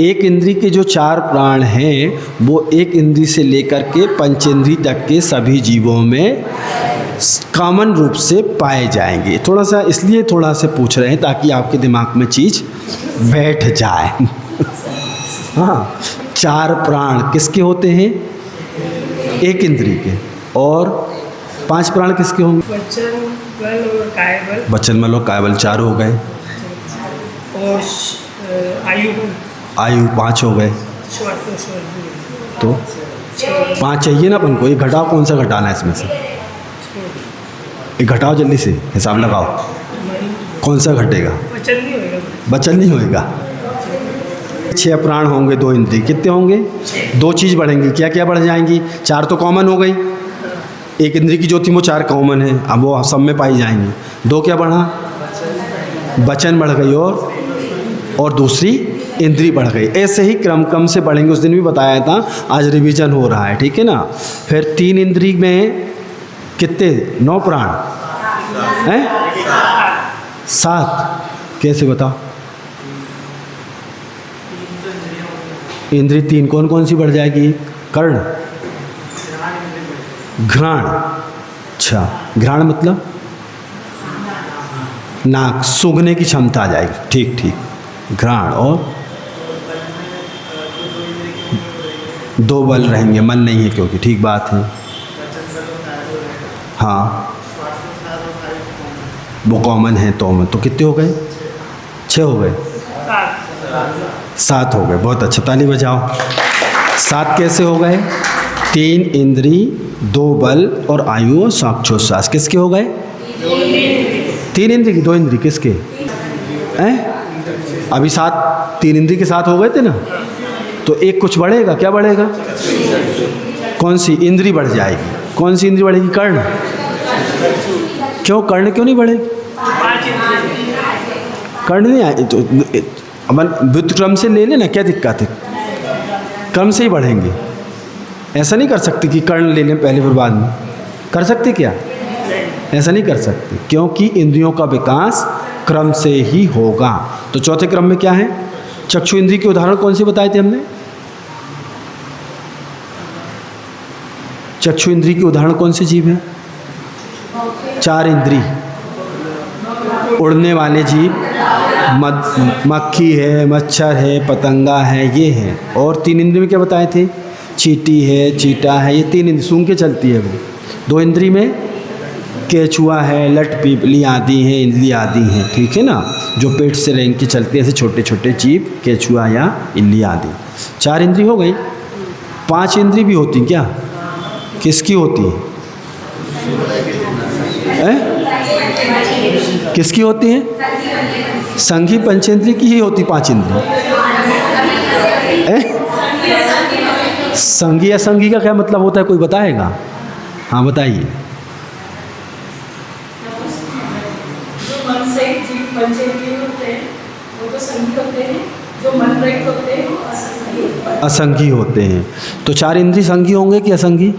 एक इंद्री के जो 4 प्राण हैं वो एक इंद्री से लेकर के पंचेंद्री तक के सभी जीवों में कॉमन रूप से पाए जाएंगे। थोड़ा सा इसलिए थोड़ा से पूछ रहे हैं ताकि आपके दिमाग में चीज़ बैठ जाए। हाँ, 4 प्राण किसके होते हैं? एक इंद्री के। और 5 प्राण किसके होंगे? वचन, बल और कायबल। वचन, बल और कायबल 4 हो गए। और आयु 5 हो गए। तो 5 चाहिए ना अपन को। ये घटाओ, कौन सा घटाना है इसमें से? ये घटाओ जल्दी से, हिसाब लगाओ कौन सा घटेगा। वचन नहीं होएगा। वचन नहीं होएगा। 6 प्राण होंगे, 2 इंद्रिय, कितने होंगे? 2 चीज़ बढ़ेंगी। क्या क्या बढ़ जाएंगी? 4 तो कॉमन हो गई। एक इंद्रिय की जो थी वो 4 कॉमन है, अब वो सब में पाई जाएंगी। 2 क्या बढ़ा? वचन बढ़ गई और दूसरी इंद्री बढ़ गई। ऐसे ही क्रम से बढ़ेंगे। उस दिन भी बताया था, आज रिवीजन हो रहा है, ठीक है ना। फिर 3 इंद्री में कितने? 9 प्राण हैं? 7। कैसे बताओ? इंद्री 3 कौन कौन सी बढ़ जाएगी? कर्ण, घ्राण। अच्छा, घ्राण मतलब नाक, सूंघने की क्षमता आ जाएगी। ठीक ठीक, घ्राण। और 2 बल रहेंगे, मन नहीं है क्योंकि, ठीक बात है। हाँ, वो कॉमन है तो कितने हो गए? 6 हो गए। 7 हो गए। बहुत अच्छा, ताली बजाओ। 7 कैसे हो गए? 3 इंद्री, 2 बल और आयु और स्वाक्षोच्छ्वास किसके हो गए? 3 इंद्री की, 2 इंद्री किसके हैं? अभी 7, 3 इंद्री के 7 हो गए थे ना। तो एक कुछ बढ़ेगा। क्या बढ़ेगा? कौन सी इंद्री बढ़ जाएगी? कौन सी इंद्री बढ़ेगी? कर्ण। क्यों? कर्ण क्यों नहीं बढ़ेगी? कर्ण नहीं आए तो अपन व्युत्क्रम से ले लेना, क्या दिक्कत है? क्रम से ही बढ़ेंगे। ऐसा नहीं कर सकते कि कर्ण ले लें पहले फिर बाद में। कर सकते क्या? ऐसा नहीं कर सकते, क्योंकि इंद्रियों का विकास क्रम से ही होगा। तो चौथे क्रम में क्या है? चक्षु इंद्रिय के उदाहरण कौन से बताए थे हमने? चक्षु इंद्रिय के उदाहरण कौन से जीव हैं? 4 इंद्रिय, उड़ने वाले जीव, मक्खी है, मच्छर है, पतंगा है, ये है। और 3 इंद्रिय में क्या बताए थे? चींटी है, चीटा है, ये 3 इंद्रिय सूंघ के चलती है वो। 2 इंद्रिय में केचुआ है, लट पीपली आदि हैं, इल्ली आदि हैं, ठीक है ना, जो पेट से रेंग के चलते हैं, ऐसे छोटे छोटे जीव, केचुआ या इल्ली आदि। 4 इंद्रिय हो गई। 5 इंद्रिय भी होती क्या? किसकी होती है? किसकी होती है? संघी पंचेंद्रिय की ही होती 5 इंद्रिय। संघी असंघी का क्या मतलब होता है, कोई बताएगा? हाँ बताइए। असंघी होते हैं। तो 4 इंद्रिय संघी होंगे कि असंघी?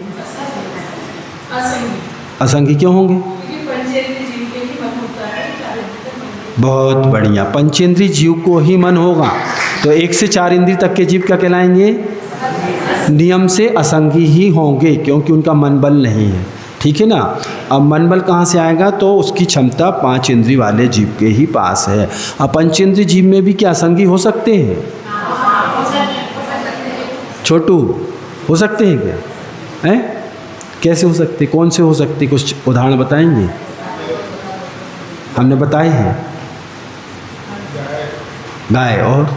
असंघी क्यों होंगे? बहुत बढ़िया, पंचेंद्रिय जीव को ही मन होगा। तो 1 से 4 इंद्रिय तक के जीव क्या कहलाएंगे? नियम से असंगी ही होंगे, क्योंकि उनका मन बल नहीं है, ठीक है ना। अब मन बल कहाँ से आएगा? तो उसकी क्षमता 5 इंद्रिय वाले जीव के ही पास है। अब पंचेंद्रिय जीव में भी क्या असंगी हो सकते हैं? छोटू, हो सकते हैं क्या? हैं? कैसे हो सकते? कौन से हो सकते? कुछ उदाहरण बताएंगे? हमने बताए हैं गाय, और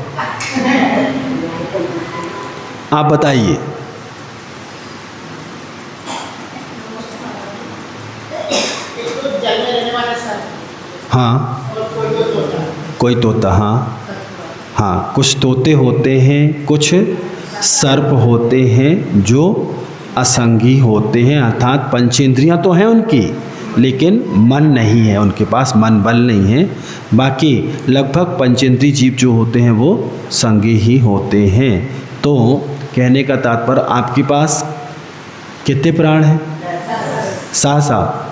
आप बताइए। हाँ, कोई तोता। हाँ हाँ, कुछ तोते होते हैं, कुछ सर्प होते हैं जो असंगी होते हैं, अर्थात पंचेंद्रियां तो हैं उनकी, लेकिन मन नहीं है उनके पास, मन बल नहीं है। बाकी लगभग पंचेंद्रिय जीव जो होते हैं वो संगी ही होते हैं। तो कहने का तात्पर्य, आपके पास कितने प्राण हैं? 7।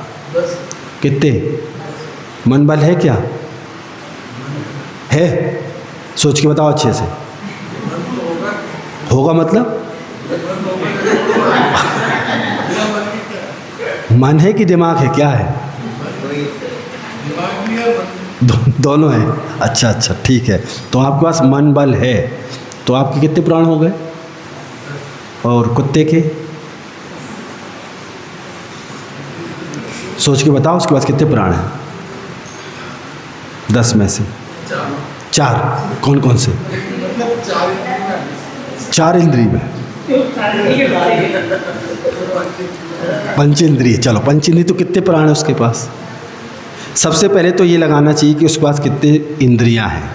कितने? मन बल है क्या? है? सोच के बताओ अच्छे से। होगा मतलब मन है कि दिमाग है, क्या है? दोनों है। अच्छा अच्छा, ठीक है। तो आपके पास मन बल है, तो आपके कितने प्राण हो गए? और कुत्ते के? सोच के बताओ उसके पास कितने प्राण हैं? 10 में से 4। कौन कौन से? 4 इंद्रिय में। पंचेंद्रिय, चलो पंचेंद्रिय, तो कितने प्राण है उसके पास? सबसे पहले तो ये लगाना चाहिए कि उसके पास कितने इंद्रियां हैं।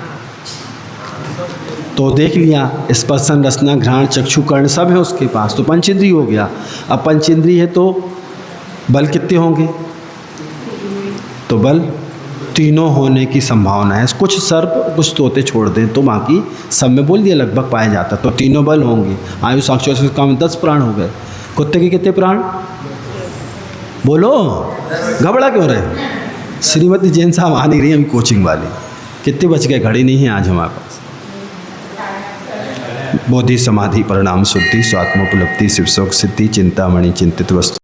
तो देख लिया, स्पर्शन रसना घ्राण चक्षु कर्ण सब है उसके पास, तो पंचेंद्रिय हो गया। अब पंचेंद्रिय है तो बल कितने होंगे? तो बल तीनों होने की संभावना है। कुछ सर्प कुछ तोते छोड़ दें तो बाकी सब में बोल दिया लगभग पाया जाता, तो तीनों बल होंगे। आयु साक्षर से काम 10 प्राण हो गए। कुत्ते के कितने प्राण? बोलो, घबरा क्यों रहे? श्रीमती जैन साहब आ नहीं रही हम कोचिंग वाली। कितने बच गए? घड़ी नहीं है आज हमारे पास। बोधि समाधि परिणाम शुद्धि स्वात्मोपलब्धि शिव शोक सिद्धि चिंतामणि चिंतित वस्तु